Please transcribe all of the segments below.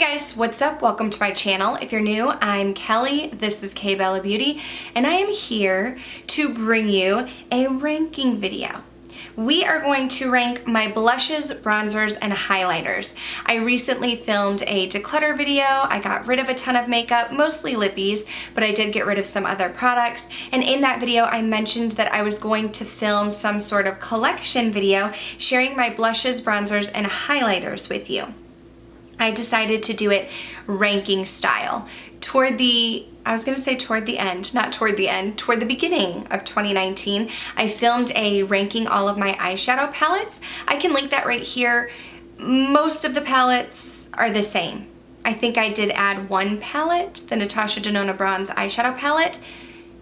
Guys, what's up? Welcome to my channel. If you're new, I'm Kelly. This is K Bella Beauty, and I am here to bring you a ranking video. We are going to rank my blushes, bronzers, and highlighters. I recently filmed a declutter video. I got rid of a ton of makeup, mostly lippies, but I did get rid of some other products. And in that video, I mentioned that I was going to film some sort of collection video sharing my blushes, bronzers, and highlighters with you. I decided to do it ranking style. Toward the beginning of 2019, I filmed a ranking all of my eyeshadow palettes. I can link that right here. Most of the palettes are the same. I think I did add one palette, the Natasha Denona Bronze eyeshadow palette,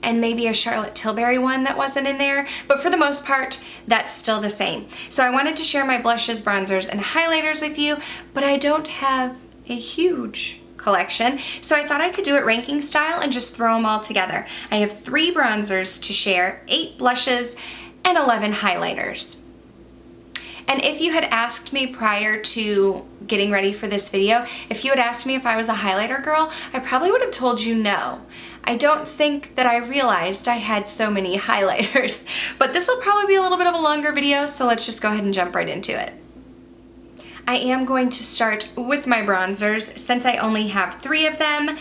and maybe a Charlotte Tilbury one that wasn't in there, but for the most part, that's still the same. So I wanted to share my blushes, bronzers, and highlighters with you, but I don't have a huge collection, so I thought I could do it ranking style and just throw them all together. I have 3 bronzers to share, 8 blushes, and 11 highlighters. And if you had asked me prior to getting ready for this video, if you had asked me if I was a highlighter girl, I probably would have told you no. I don't think that I realized I had so many highlighters, but this will probably be a little bit of a longer video, so let's just go ahead and jump right into it. I am going to start with my bronzers since I only have 3 of them,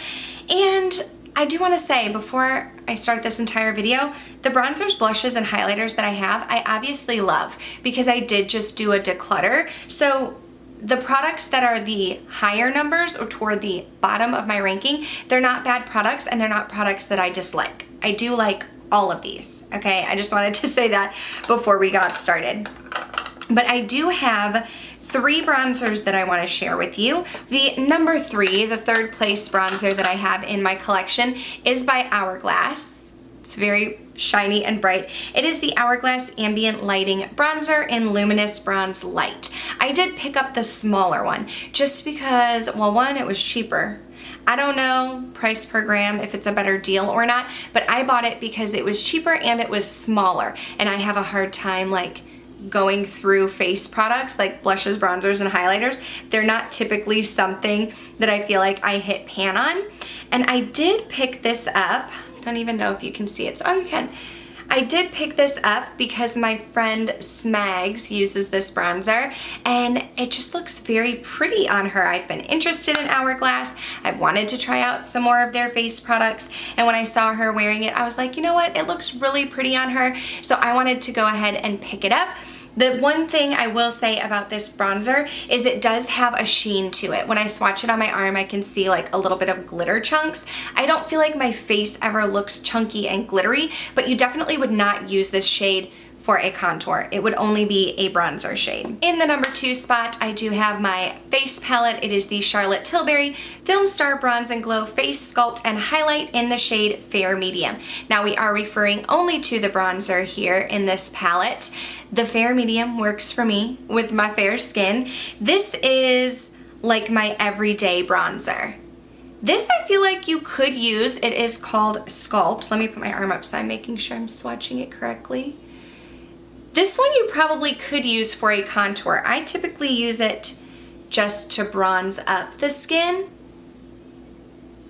and I do want to say before I start this entire video, the bronzers, blushes, and highlighters that I have, I obviously love because I did just do a declutter. So the products that are the higher numbers or toward the bottom of my ranking, they're not bad products and they're not products that I dislike. I do like all of these, okay? I just wanted to say that before we got started. But I do have 3 bronzers that I want to share with you. The number 3, the 3rd place bronzer that I have in my collection is by Hourglass. It's very shiny and bright. It is the Hourglass Ambient Lighting Bronzer in Luminous Bronze Light. I did pick up the smaller one just because, well, one, it was cheaper. I don't know price per gram if it's a better deal or not, but I bought it because it was cheaper and it was smaller, and I have a hard time like going through face products like blushes, bronzers, and highlighters. They're not typically something that I feel like I hit pan on. And I did pick this up. I don't even know if you can see it. So, oh, you can. I did pick this up because my friend Smags uses this bronzer and it just looks very pretty on her. I've been interested in Hourglass. I've wanted to try out some more of their face products, and when I saw her wearing it, I was like, you know what? It looks really pretty on her. So I wanted to go ahead and pick it up. The one thing I will say about this bronzer is it does have a sheen to it. When I swatch it on my arm, I can see like a little bit of glitter chunks. I don't feel like my face ever looks chunky and glittery, but you definitely would not use this shade for a contour. It would only be a bronzer shade. In the number 2 spot, I do have my face palette. It is the Charlotte Tilbury Film Star Bronze and Glow Face Sculpt and Highlight in the shade Fair Medium. Now we are referring only to the bronzer here in this palette. The Fair Medium works for me with my fair skin. This is like my everyday bronzer. This I feel like you could use. It is called Sculpt. Let me put my arm up so I'm making sure I'm swatching it correctly. This one you probably could use for a contour. I typically use it just to bronze up the skin.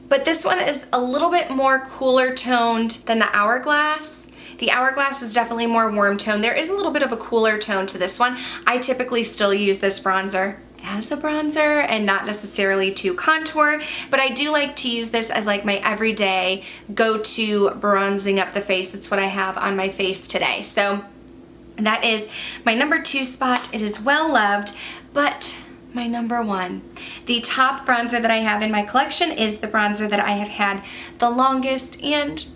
But this one is a little bit more cooler toned than the Hourglass. The Hourglass is definitely more warm toned. There is a little bit of a cooler tone to this one. I typically still use this bronzer as a bronzer and not necessarily to contour, but I do like to use this as like my everyday go-to bronzing up the face. It's what I have on my face today. So that is my number 2 spot. It is well loved, but my number 1. The top bronzer that I have in my collection is the bronzer that I have had the longest, and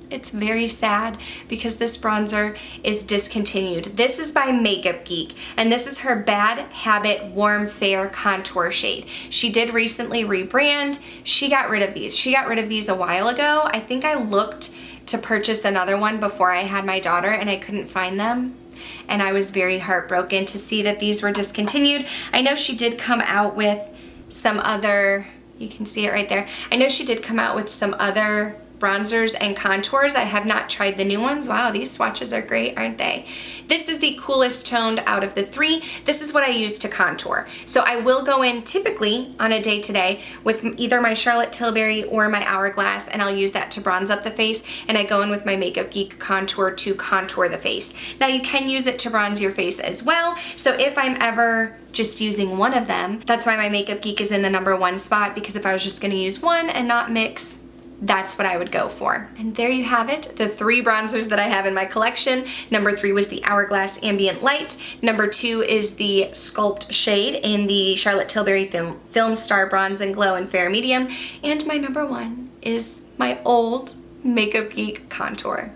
it's very sad because this bronzer is discontinued. This is by Makeup Geek, and this is her Bad Habit Warm Fair Contour shade. She did recently rebrand. She got rid of these. She got rid of these a while ago. I think I looked to purchase another one before I had my daughter and I couldn't find them. And I was very heartbroken to see that these were discontinued. I know she did come out with some other, you can see it right there. I know she did come out with some other bronzers and contours. I have not tried the new ones. Wow, these swatches are great, aren't they? This is the coolest toned out of the three. This is what I use to contour. So I will go in typically on a day today with either my Charlotte Tilbury or my Hourglass, and I'll use that to bronze up the face, and I go in with my Makeup Geek contour to contour the face. Now you can use it to bronze your face as well, so if I'm ever just using one of them, that's why my Makeup Geek is in the #1 spot, because if I was just gonna use one and not mix, that's what I would go for. And there you have it, the 3 bronzers that I have in my collection. Number 3 was the Hourglass Ambient Light. Number 2 is the Sculpt shade in the Charlotte Tilbury Film Star Bronze and Glow in Fair Medium. And my number 1 is my old Makeup Geek contour.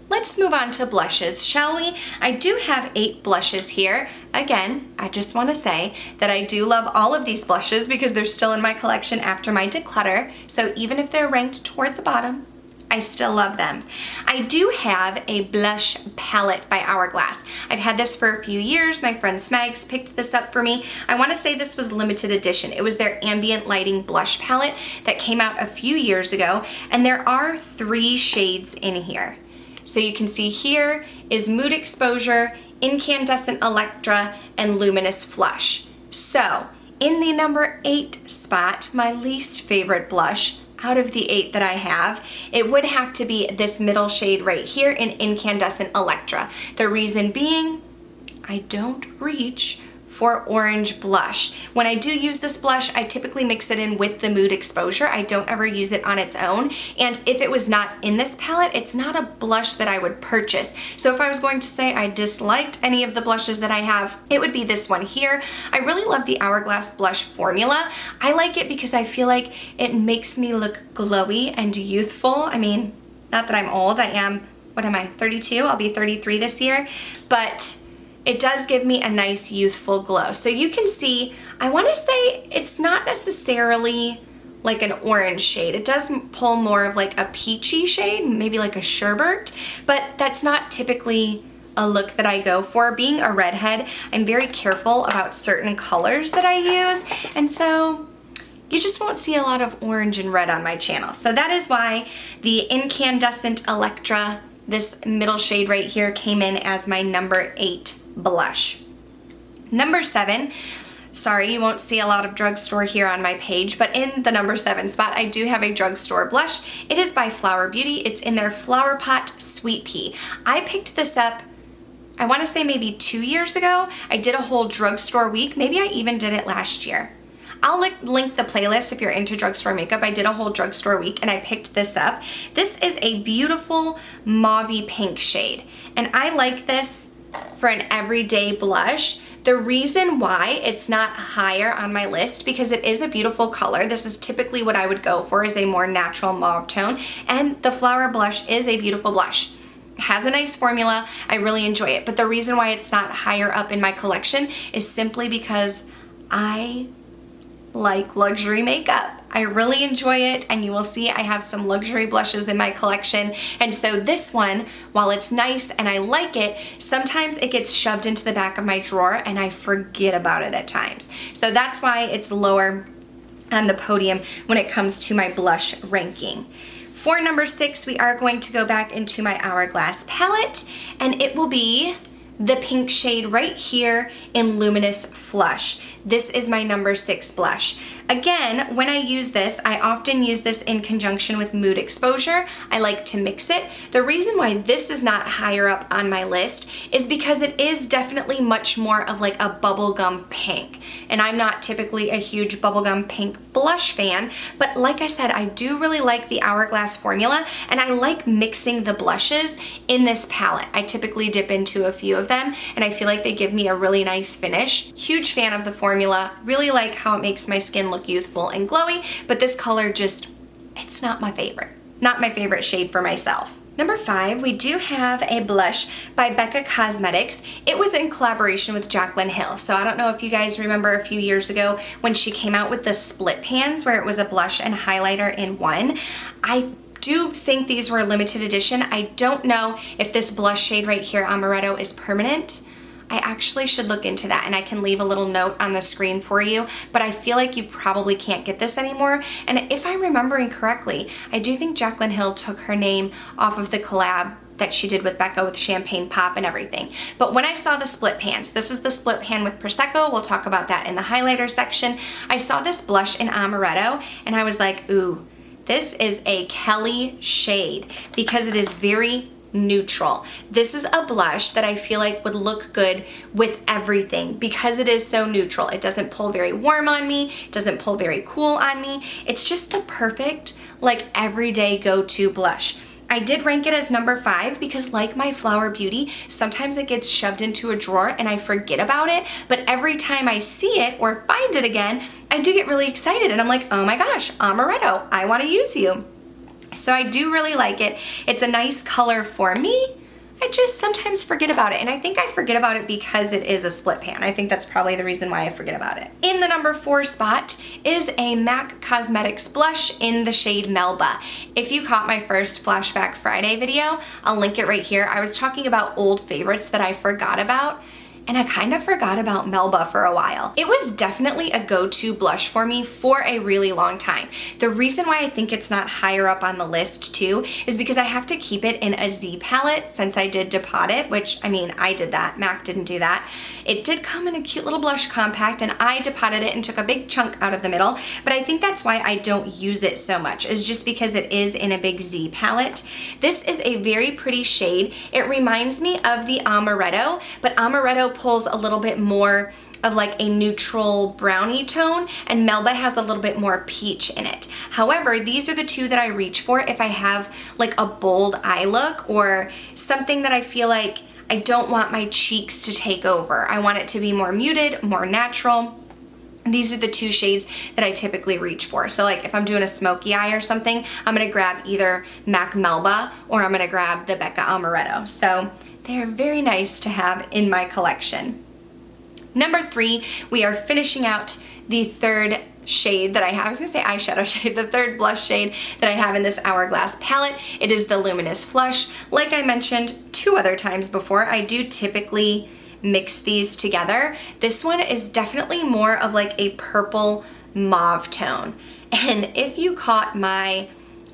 Let's move on to blushes, shall we? I do have 8 blushes here. Again, I just want to say that I do love all of these blushes because they're still in my collection after my declutter. So even if they're ranked toward the bottom, I still love them. I do have a blush palette by Hourglass. I've had this for a few years. My friend Smags picked this up for me. I want to say this was limited edition. It was their ambient lighting blush palette that came out a few years ago, and there are 3 shades in here. So you can see here is Mood Exposure, Incandescent Electra, and Luminous Flush. So in the number 8 spot, my least favorite blush out of the 8 that I have, it would have to be this middle shade right here in Incandescent Electra. The reason being, I don't reach for orange blush. When I do use this blush, I typically mix it in with the Mood Exposure. I don't ever use it on its own. And if it was not in this palette, it's not a blush that I would purchase. So if I was going to say I disliked any of the blushes that I have, it would be this one here. I really love the Hourglass blush formula. I like it because I feel like it makes me look glowy and youthful. I mean, not that I'm old. I am, what am I, 32? I'll be 33 this year. But it does give me a nice youthful glow. So you can see, I want to say it's not necessarily like an orange shade. It does pull more of like a peachy shade, maybe like a sherbet, but that's not typically a look that I go for. Being a redhead, I'm very careful about certain colors that I use, and so you just won't see a lot of orange and red on my channel. So that is why the Incandescent Electra, this middle shade right here, came in as my number 8 blush. Number 7, sorry, you won't see a lot of drugstore here on my page, but in the number 7 spot, I do have a drugstore blush. It is by Flower Beauty. It's in their Flower Pot Sweet Pea. I picked this up, I want to say maybe 2 years ago. I did a whole drugstore week. Maybe I even did it last year. I'll link the playlist if you're into drugstore makeup. I did a whole drugstore week and I picked this up. This is a beautiful mauvey pink shade, and I like this for an everyday blush. The reason why it's not higher on my list, because it is a beautiful color. This is typically what I would go for, is a more natural mauve tone, and the Flower blush is a beautiful blush. It has a nice formula. I really enjoy it, but the reason why it's not higher up in my collection is simply because I like luxury makeup. I really enjoy it, and you will see I have some luxury blushes in my collection, and so this one, while it's nice and I like it, sometimes it gets shoved into the back of my drawer and I forget about it at times. So that's why it's lower on the podium when it comes to my blush ranking. For number 6, we are going to go back into my Hourglass palette, and it will be the pink shade right here in Luminous Flush. This is my number 6 blush. Again, when I use this, I often use this in conjunction with Mood Exposure. I like to mix it. The reason why this is not higher up on my list is because it is definitely much more of like a bubblegum pink. And I'm not typically a huge bubblegum pink blush fan, but like I said, I do really like the Hourglass formula, and I like mixing the blushes in this palette. I typically dip into a few of them, and I feel like they give me a really nice finish. Huge fan of the formula. Really like how it makes my skin look youthful and glowy, but this color just, it's not my favorite. Not my favorite shade for myself. Number 5, we do have a blush by Becca Cosmetics. It was in collaboration with Jaclyn Hill. So I don't know if you guys remember a few years ago when she came out with the split pans where it was a blush and highlighter in one. I do think these were limited edition. I don't know if this blush shade right here, Amaretto, is permanent. I actually should look into that, and I can leave a little note on the screen for you, but I feel like you probably can't get this anymore. And if I'm remembering correctly, I do think Jaclyn Hill took her name off of the collab that she did with Becca with Champagne Pop and everything. But when I saw the split pans, this is the split pan with Prosecco, we'll talk about that in the highlighter section. I saw this blush in Amaretto and I was like, ooh, this is a Kelly shade because it is very neutral. This is a blush that I feel like would look good with everything because it is so neutral. It doesn't pull very warm on me, it doesn't pull very cool on me. It's just the perfect, like, everyday go-to blush. I did rank it as number 5 because, like my Flower Beauty, sometimes it gets shoved into a drawer and I forget about it, but every time I see it or find it again, I do get really excited and I'm like, oh my gosh, Amaretto, I want to use you. So I do really like it. It's a nice color for me. I just sometimes forget about it, and I think I forget about it because it is a split pan. I think that's probably the reason why I forget about it. In the number 4 spot is a MAC Cosmetics blush in the shade Melba. If you caught my first Flashback Friday video, I'll link it right here. I was talking about old favorites that I forgot about, and I kind of forgot about Melba for a while. It was definitely a go-to blush for me for a really long time. The reason why I think it's not higher up on the list too is because I have to keep it in a Z palette since I did depot it, which, I mean, I did that, MAC didn't do that. It did come in a cute little blush compact and I depotted it and took a big chunk out of the middle, but I think that's why I don't use it so much, is just because it is in a big Z palette. This is a very pretty shade. It reminds me of the Amaretto, but Amaretto pulls a little bit more of like a neutral brownie tone, and Melba has a little bit more peach in it. However, these are the two that I reach for if I have like a bold eye look or something that I feel like I don't want my cheeks to take over. I want it to be more muted, more natural. These are the two shades that I typically reach for. So like if I'm doing a smoky eye or something, I'm gonna grab either MAC Melba or I'm gonna grab the Becca Amaretto. So they are very nice to have in my collection. Number 3, we are finishing out the third shade that I was gonna say eyeshadow shade, the third blush shade that I have in this Hourglass palette. It is the Luminous Flush. Like I mentioned 2 other times before, I do typically mix these together. This one is definitely more of like a purple mauve tone. And if you caught my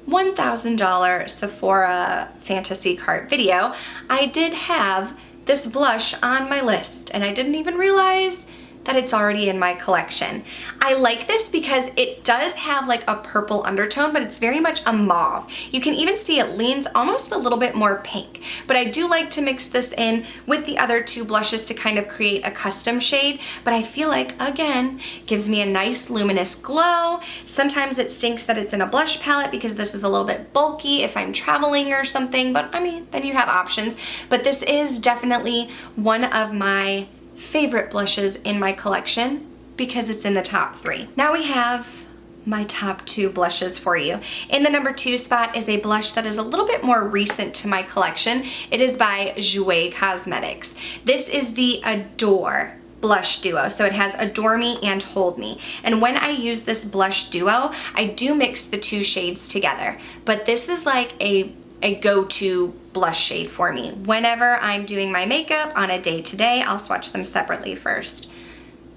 $1,000 Sephora fantasy cart video, I did have this blush on my list and I didn't even realize that it's already in my collection. I like this because it does have like a purple undertone, but it's very much a mauve. You can even see it leans almost a little bit more pink, but I do like to mix this in with the other 2 blushes to kind of create a custom shade, but I feel like, again, gives me a nice luminous glow. Sometimes it stinks that it's in a blush palette because this is a little bit bulky if I'm traveling or something, but I mean, then you have options. But this is definitely one of my favorite blushes in my collection because it's in the top 3. Now we have my top 2 blushes for you. In the number 2 spot is a blush that is a little bit more recent to my collection. It is by Jouer Cosmetics. This is the Adore blush duo. So it has Adore Me and Hold Me. And when I use this blush duo, I do mix the 2 shades together. But this is like a go-to blush shade for me. Whenever I'm doing my makeup on a day-to-day, I'll swatch them separately first.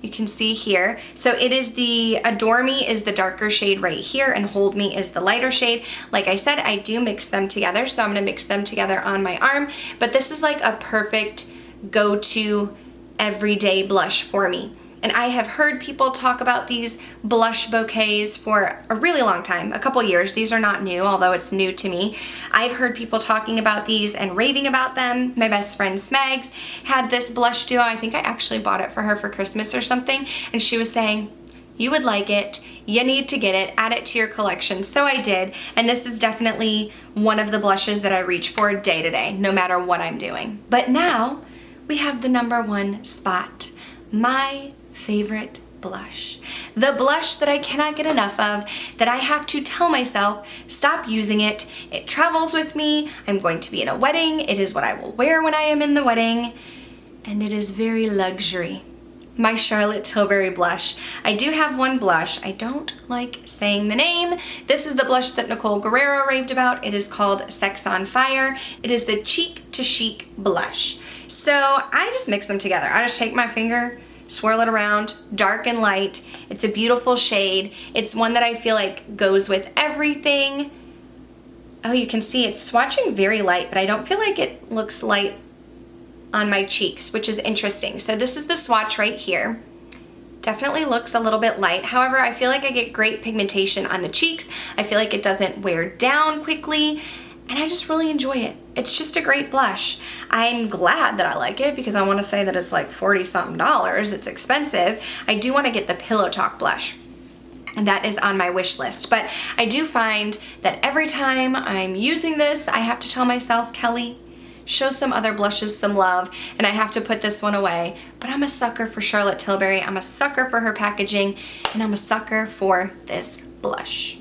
You can see here. So it is the Adore Me is the darker shade right here and Hold Me is the lighter shade. Like I said, I do mix them together, so I'm gonna mix them together on my arm, but this is like a perfect go-to everyday blush for me. And I have heard people talk about these blush bouquets for a really long time, a couple years. These are not new, although it's new to me. I've heard people talking about these and raving about them. My best friend Smags had this blush duo. I think I actually bought it for her for Christmas or something. And she was saying, you would like it, you need to get it, add it to your collection. So I did, and this is definitely one of the blushes that I reach for day to day, no matter what I'm doing. But now we have the number 1 spot, my favorite blush. The blush that I cannot get enough of, that I have to tell myself, stop using it. It travels with me. I'm going to be in a wedding. It is what I will wear when I am in the wedding. And it is very luxury. my Charlotte Tilbury blush. I do have one blush. I don't like saying the name. This is the blush that Nicole Guerrero raved about. It is called Sex on Fire. It is the Cheek to Chic blush. So I just mix them together. I just take my finger, swirl it around, dark and light. It's a beautiful shade. It's one that I feel like goes with everything. Oh, you can see it's swatching very light, but I don't feel like it looks light on my cheeks, which is interesting. So this is the swatch right here. Definitely looks a little bit light. However, I feel like I get great pigmentation on the cheeks. I feel like it doesn't wear down quickly, and I just really enjoy it. It's just a great blush. I'm glad that I like it because I want to say that it's like $40-something. It's expensive. I do want to get the Pillow Talk blush, and that is on my wish list. But I do find that every time I'm using this, I have to tell myself, Kelly, show some other blushes some love, and I have to put this one away. But I'm a sucker for Charlotte Tilbury. I'm a sucker for her packaging, and I'm a sucker for this blush.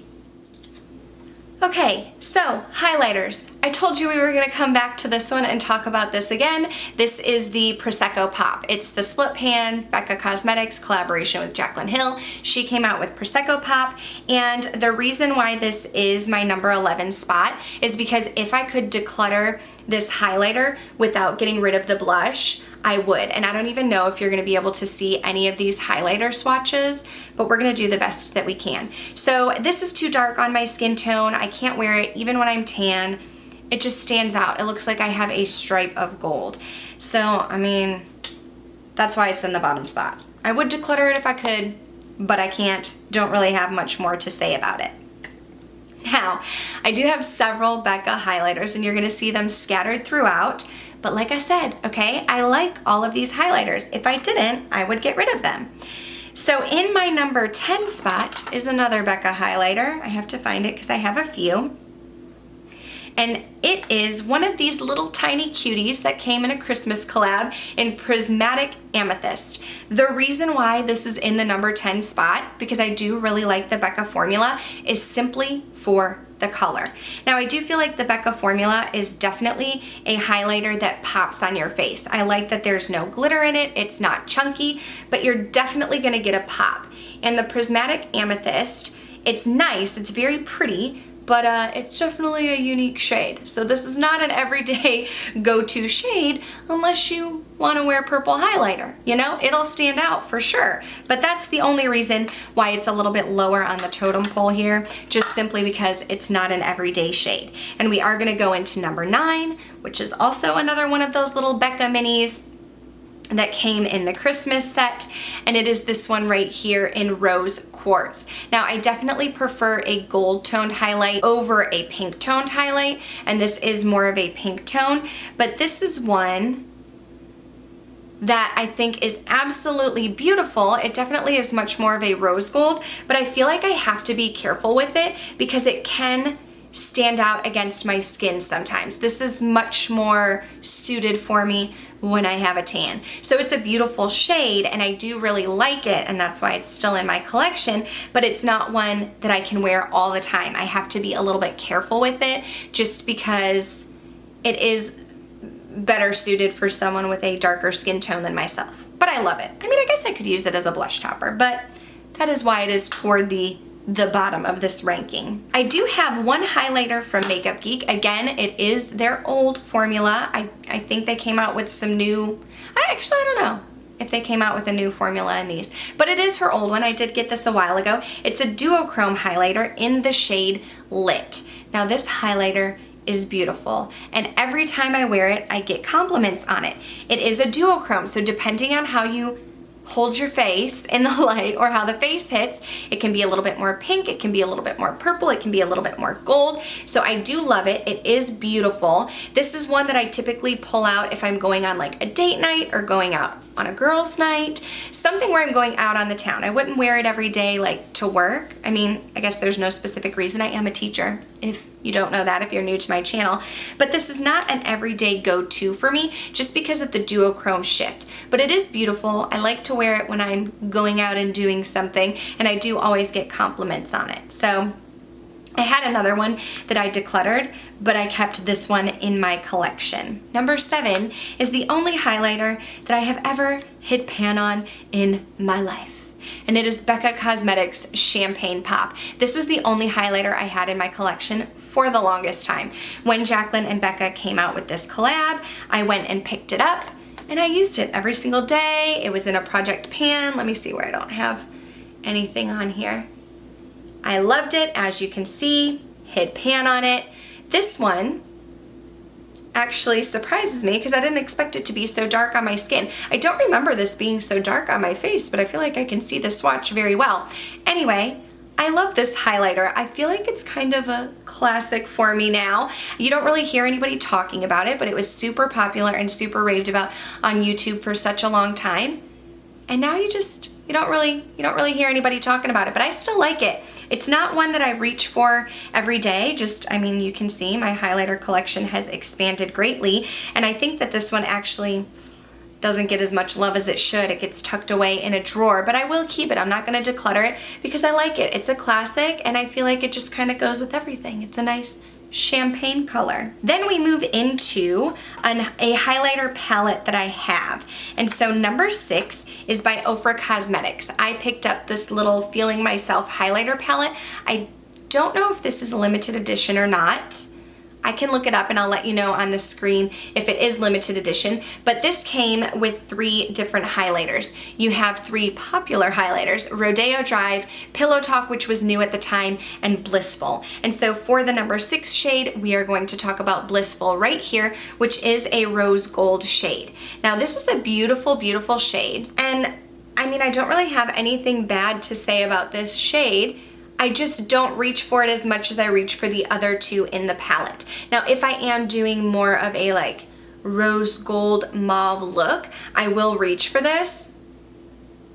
Okay, so highlighters. I told you we were gonna come back to this one and talk about this again. This is the Prosecco Pop. It's the Split Pan Becca Cosmetics collaboration with Jaclyn Hill. She came out with Prosecco Pop, and the reason why this is my number 11 spot is because if I could declutter this highlighter without getting rid of the blush, I would. And I don't even know if you're gonna be able to see any of these highlighter swatches, but we're gonna do the best that we can. So this is too dark on my skin tone. I can't wear it even when I'm tan. It just stands out. It looks like I have a stripe of gold. So, I mean, that's why it's in the bottom spot. I would declutter it if I could, but I can't. Don't really have much more to say about it. Now, I do have several Becca highlighters, and you're gonna see them scattered throughout. But like I said, okay, I like all of these highlighters. If I didn't, I would get rid of them. So in my number 10 spot is another Becca highlighter. I have to find it because I have a few. And it is one of these little tiny cuties that came in a Christmas collab in Prismatic Amethyst. The reason why this is in the number 10 spot, because I do really like the Becca formula, is simply for the color. Now, I do feel like the Becca formula is definitely a highlighter that pops on your face. I like that there's no glitter in it, it's not chunky, but you're definitely gonna get a pop. And the Prismatic Amethyst, it's nice, it's very pretty, but it's definitely a unique shade. So this is not an everyday go-to shade unless you want to wear purple highlighter. You know, it'll stand out for sure. But that's the only reason why it's a little bit lower on the totem pole here, just simply because it's not an everyday shade. And we are going to go into number 9, which is also another one of those little Becca minis that came in the Christmas set, and it is this one right here in Rose Quartz. Now, I definitely prefer a gold toned highlight over a pink toned highlight, and this is more of a pink tone, but this is one that I think is absolutely beautiful. It definitely is much more of a rose gold, but I feel like I have to be careful with it because it can stand out against my skin sometimes. This is much more suited for me when I have a tan. So it's a beautiful shade and I do really like it, and that's why it's still in my collection, but it's not one that I can wear all the time. I have to be a little bit careful with it just because it is better suited for someone with a darker skin tone than myself. But I love it. I mean, I guess I could use it as a blush topper, but that is why it is toward the bottom of this ranking. I do have one highlighter from Makeup Geek. Again, it is their old formula. I think they came out with some new, I don't know if they came out with a new formula in these, but it is her old one. I did get this a while ago. It's a duochrome highlighter in the shade Lit. Now this highlighter is beautiful, and every time I wear it, I get compliments on it. It is a duochrome, so depending on how you hold your face in the light or how the face hits, it can be a little bit more pink, it can be a little bit more purple, it can be a little bit more gold. So I do love it. It is beautiful. This is one that I typically pull out if I'm going on like a date night or going out on a girls' night, something where I'm going out on the town. I wouldn't wear it every day like to work. I mean, I guess there's no specific reason. I am a teacher, if you don't know that, if you're new to my channel. But this is not an everyday go-to for me just because of the duochrome shift. But it is beautiful. I like to wear it when I'm going out and doing something, and I do always get compliments on it. So I had another one that I decluttered, but I kept this one in my collection. Number 7 is the only highlighter that I have ever hit pan on in my life. And it is Becca Cosmetics Champagne Pop. This was the only highlighter I had in my collection for the longest time. When Jaclyn and Becca came out with this collab, I went and picked it up and I used it every single day. It was in a project pan. Let me see where I don't have anything on here. I loved it, as you can see, hit pan on it. This one actually surprises me because I didn't expect it to be so dark on my skin. I don't remember this being so dark on my face, but I feel like I can see the swatch very well. Anyway, I love this highlighter. I feel like it's kind of a classic for me now. You don't really hear anybody talking about it, but it was super popular and super raved about on YouTube for such a long time. And now you don't really hear anybody talking about it, but I still like it. It's not one that I reach for every day. I mean, you can see my highlighter collection has expanded greatly, and I think that this one actually doesn't get as much love as it should. It gets tucked away in a drawer, but I will keep it. I'm not gonna declutter it because I like it. It's a classic, and I feel like it just kind of goes with everything. It's a nice champagne color. Then we move into a highlighter palette that I have. And so number 6 is by Ofra Cosmetics. I picked up this little Feeling Myself highlighter palette. I don't know if this is a limited edition or not. I can look it up and I'll let you know on the screen if it is limited edition, but this came with 3 different highlighters. You have 3 popular highlighters: Rodeo Drive, Pillow Talk, which was new at the time, and Blissful. And so for the number 6 shade, we are going to talk about Blissful right here, which is a rose gold shade. Now this is a beautiful, beautiful shade, and I mean, I don't really have anything bad to say about this shade. I just don't reach for it as much as I reach for the other 2 in the palette. Now, if I am doing more of a like rose gold mauve look, I will reach for this,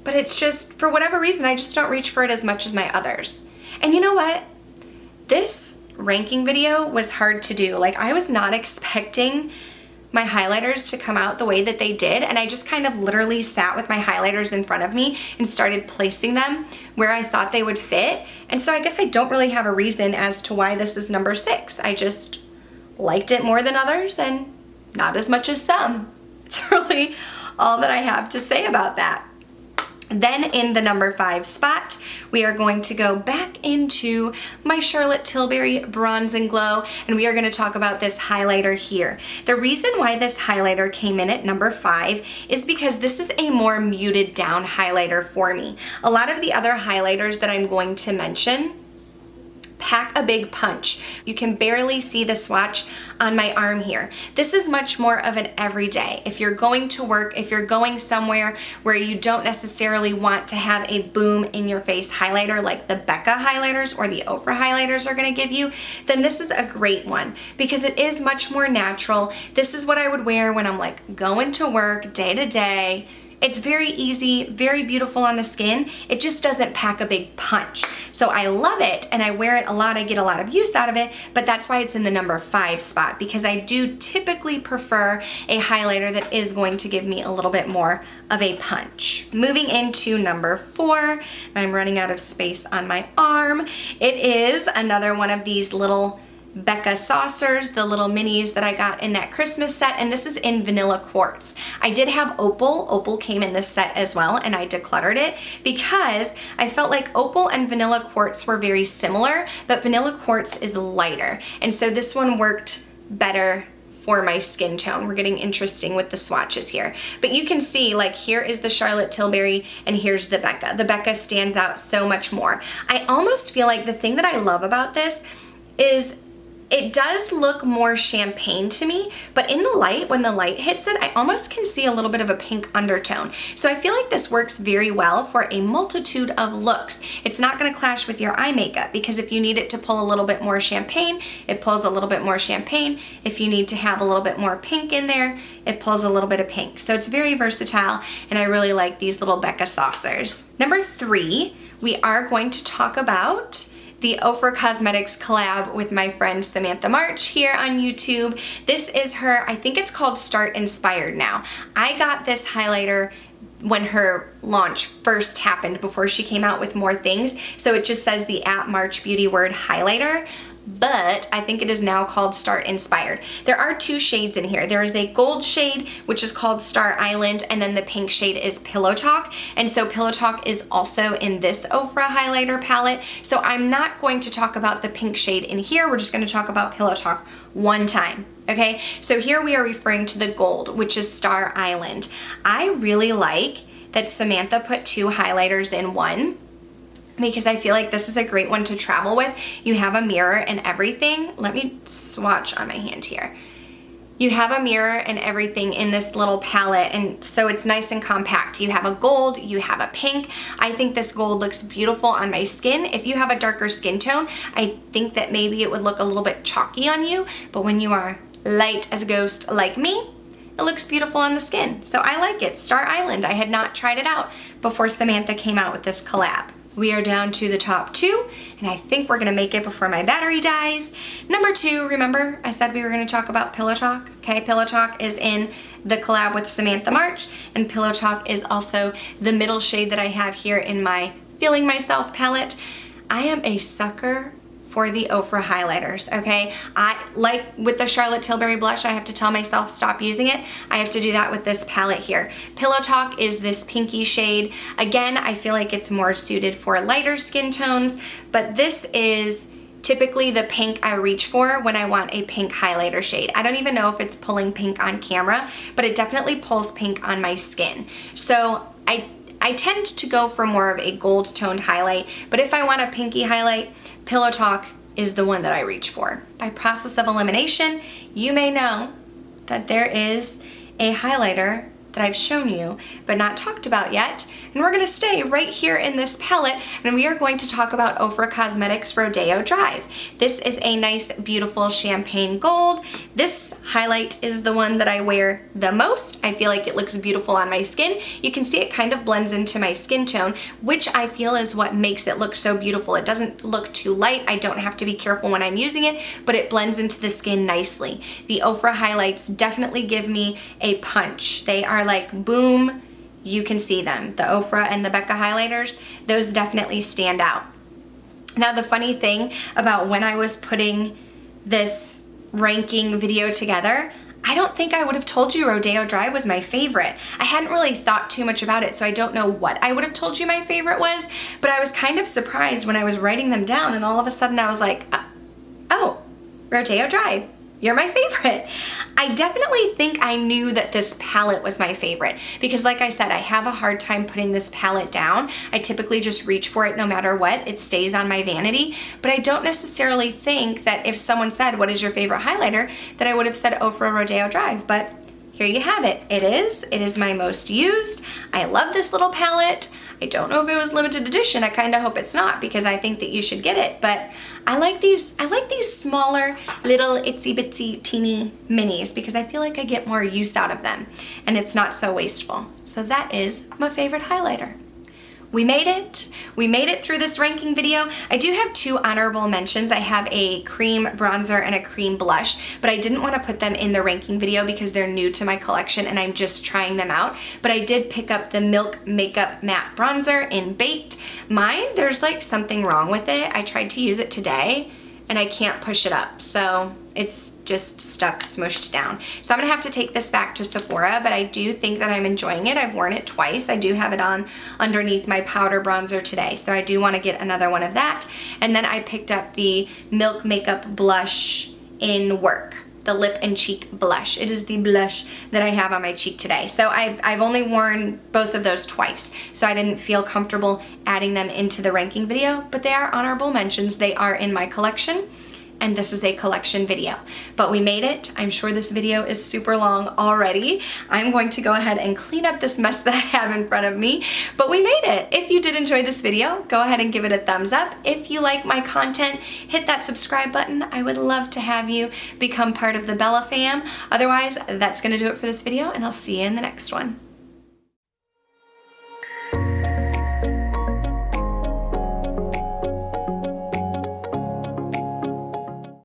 but it's just, for whatever reason, I just don't reach for it as much as my others. And you know what? This ranking video was hard to do. Like, I was not expecting my highlighters to come out the way that they did, and I just kind of literally sat with my highlighters in front of me and started placing them where I thought they would fit. And so I guess I don't really have a reason as to why this is number 6. I just liked it more than others and not as much as some. It's really all that I have to say about that. Then in the number 5 spot, we are going to go back into my Charlotte Tilbury Bronze and Glow, and we are going to talk about this highlighter here. The reason why this highlighter came in at number 5 is because this is a more muted down highlighter for me. A lot of the other highlighters that I'm going to mention pack a big punch. You can barely see the swatch on my arm here. This is much more of an everyday. If you're going to work, if you're going somewhere where you don't necessarily want to have a boom in your face highlighter like the Becca highlighters or the Ofra highlighters are gonna give you, then this is a great one because it is much more natural. This is what I would wear when I'm like going to work day to day. It's very easy, very beautiful on the skin. It just doesn't pack a big punch. So I love it and I wear it a lot. I get a lot of use out of it, but that's why it's in the number 5 spot, because I do typically prefer a highlighter that is going to give me a little bit more of a punch. Moving into number 4, I'm running out of space on my arm. It is another one of these little Becca saucers, the little minis that I got in that Christmas set, and this is in Vanilla Quartz. I did have Opal. Opal came in this set as well, and I decluttered it because I felt like Opal and Vanilla Quartz were very similar, but Vanilla Quartz is lighter, and so this one worked better for my skin tone. We're getting interesting with the swatches here. But you can see, like, here is the Charlotte Tilbury and here's the Becca. The Becca stands out so much more. I almost feel like the thing that I love about this is it does look more champagne to me, but in the light, when the light hits it, I almost can see a little bit of a pink undertone. So I feel like this works very well for a multitude of looks. It's not gonna clash with your eye makeup because if you need it to pull a little bit more champagne, it pulls a little bit more champagne. If you need to have a little bit more pink in there, it pulls a little bit of pink. So it's very versatile, and I really like these little Becca saucers. Number 3, we are going to talk about the Ofra Cosmetics collab with my friend Samantha March here on YouTube. This is her, I think it's called Start Inspired now. I got this highlighter when her launch first happened before she came out with more things. So it just says the at March Beauty Word highlighter, but I think it is now called Start Inspired. There are 2 shades in here. There is a gold shade, which is called Star Island, and then the pink shade is Pillow Talk. And so Pillow Talk is also in this Ofra highlighter palette. So I'm not going to talk about the pink shade in here. We're just going to talk about Pillow Talk one time. Okay, so here we are referring to the gold, which is Star Island. I really like that Samantha put 2 highlighters in one, because I feel like this is a great one to travel with. You have a mirror and everything. Let me swatch on my hand here. You have a mirror and everything in this little palette, and so it's nice and compact. You have a gold, you have a pink. I think this gold looks beautiful on my skin. If you have a darker skin tone, I think that maybe it would look a little bit chalky on you, but when you are light as a ghost like me, it looks beautiful on the skin. So I like it. Star Island. I had not tried it out before Samantha came out with this collab. We are down to the top 2, and I think we're gonna make it before my battery dies. Number 2, remember I said we were gonna talk about Pillow Talk? Okay, Pillow Talk is in the collab with Samantha March, and Pillow Talk is also the middle shade that I have here in my Feeling Myself palette. I am a sucker for the Ofra highlighters, okay? Like with the Charlotte Tilbury blush, I have to tell myself stop using it. I have to do that with this palette here. Pillow Talk is this pinky shade. Again, I feel like it's more suited for lighter skin tones, but this is typically the pink I reach for when I want a pink highlighter shade. I don't even know if it's pulling pink on camera, but it definitely pulls pink on my skin. So I tend to go for more of a gold toned highlight, but if I want a pinky highlight, Pillow Talk is the one that I reach for. By process of elimination, you may know that there is a highlighter that I've shown you but not talked about yet, and we're gonna stay right here in this palette, and we are going to talk about Ofra Cosmetics Rodeo Drive. This is a nice, beautiful champagne gold. This highlight is the one that I wear the most. I feel like it looks beautiful on my skin. You can see it kind of blends into my skin tone, which I feel is what makes it look so beautiful. It doesn't look too light. I don't have to be careful when I'm using it, but it blends into the skin nicely. The Ofra highlights definitely give me a punch. They are like boom, you can see them. The Ofra and the Becca highlighters, those definitely stand out. Now the funny thing about when I was putting this ranking video together, I don't think I would have told you Rodeo Drive was my favorite. I hadn't really thought too much about it, so I don't know what I would have told you my favorite was, but I was kind of surprised when I was writing them down, and all of a sudden I was like, oh, Rodeo Drive. You're my favorite. I definitely think I knew that this palette was my favorite because like I said, I have a hard time putting this palette down. I typically just reach for it no matter what. It stays on my vanity, but I don't necessarily think that if someone said, what is your favorite highlighter, that I would have said Ofra Rodeo Drive, but here you have it. It is my most used. I love this little palette. I don't know if it was limited edition. I kind of hope it's not because I think that you should get it, but I like these smaller little itsy bitsy teeny minis because I feel like I get more use out of them and it's not so wasteful. So that is my favorite highlighter. We made it. We made it through this ranking video. I do have 2 honorable mentions. I have a cream bronzer and a cream blush, but I didn't want to put them in the ranking video because they're new to my collection and I'm just trying them out. But I did pick up the Milk Makeup Matte Bronzer in Baked. Mine, there's like something wrong with it. I tried to use it today and I can't push it up. So it's just stuck, smushed down. So I'm gonna have to take this back to Sephora, but I do think that I'm enjoying it. I've worn it twice. I do have it on underneath my powder bronzer today, so I do wanna get another one of that. And then I picked up the Milk Makeup Blush in Work, the Lip and Cheek Blush. It is the blush that I have on my cheek today. So I've only worn both of those twice, so I didn't feel comfortable adding them into the ranking video, but they are honorable mentions. They are in my collection, and this is a collection video. But we made it. I'm sure this video is super long already. I'm going to go ahead and clean up this mess that I have in front of me, but we made it. If you did enjoy this video, go ahead and give it a thumbs up. If you like my content, hit that subscribe button. I would love to have you become part of the Bella fam. Otherwise, that's gonna do it for this video, and I'll see you in the next one.